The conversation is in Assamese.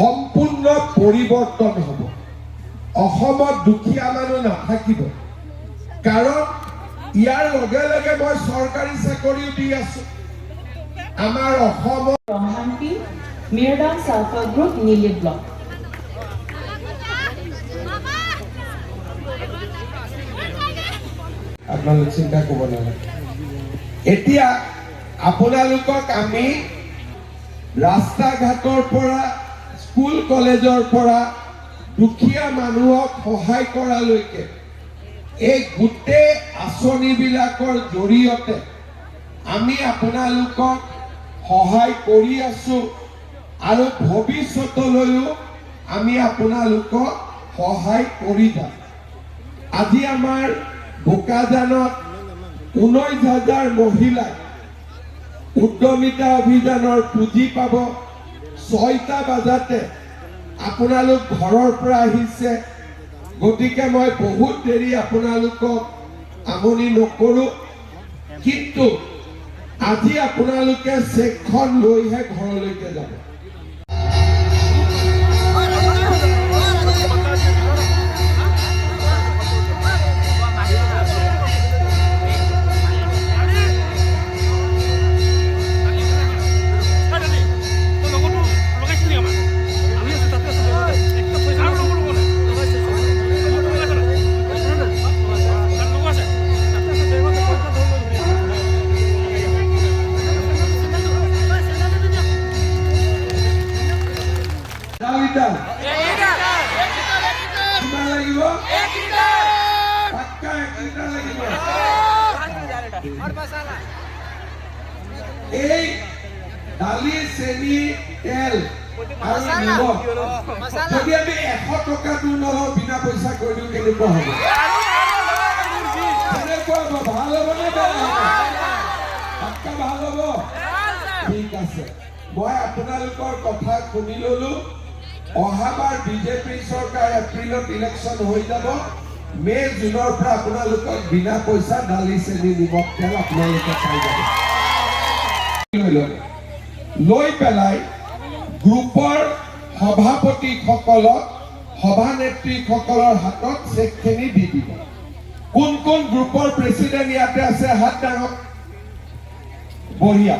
সম্পূৰ্ণ পৰিৱৰ্তন হ'ব। অসমত দুখীয়া মানুহ নাথাকিব, কাৰণ ইয়াৰ লগে লগে মই চৰকাৰী চাকৰিও দি আছো। আমাৰ অসমত Brahmanpi, Miradam Sulfur Group, Nili Block. আপোনালোক চিন্তা কৰিব নালাগে। এতিয়া আপোনালোকক আমি ৰাস্তা ঘাটৰ পৰা, স্কুল কলেজৰ পৰা দুখীয়া মানুহক সহায় কৰালৈকে এই গোটেই আঁচনিবিলাকৰ জৰিয়তে আমি আপোনালোকক সহায় কৰি আছো আৰু ভৱিষ্যতলৈও আমি আপোনালোকক সহায় কৰি যাম। আজি আমাৰ বোকাজানত 19,000 মহিলাই উদ্যমিতা অভিযানৰ পুঁজি পাব। 6টা বজাতে আপোনালোক ঘৰৰ পৰা আহিছে, গতিকে মই বহুত দেৰি আপোনালোকক আমনি নকৰো, কিন্তু আজি আপোনালোকে চেকখন লৈহে ঘৰলৈকে যাব। এই দালি, চেনি, তেল আৰু নিমখ যদি আমি 100 টকাটো নলওঁ, বিনা পইচা কৰি দিওঁ, কেনেকুৱা হ'ব? কেনেকুৱা হ'ব? ভাল হ'ব নে বেয়া হ'ব? পাক্কা ভাল হ'ব? ঠিক আছে, মই আপোনালোকৰ কথা শুনি ললো। অহাবাৰ বিজেপি চৰকাৰ এপ্ৰিলত ইলেকশ্যন হৈ যাব। মে' জুনৰ পৰা আপোনালোকক বিনা পইচা দালি, চেনি, নিমখ, তেল আপোনালোকে পাই যাব। লৈ পেলাই গ্ৰুপৰ সভাপতিসকলক, সভানেত্ৰীসকলৰ হাতত চেকখিনি দি দিব। কোন কোন গ্ৰুপৰ প্ৰেচিডেণ্ট ইয়াতে আছে? হাত ডাঙক। বঢ়িয়া।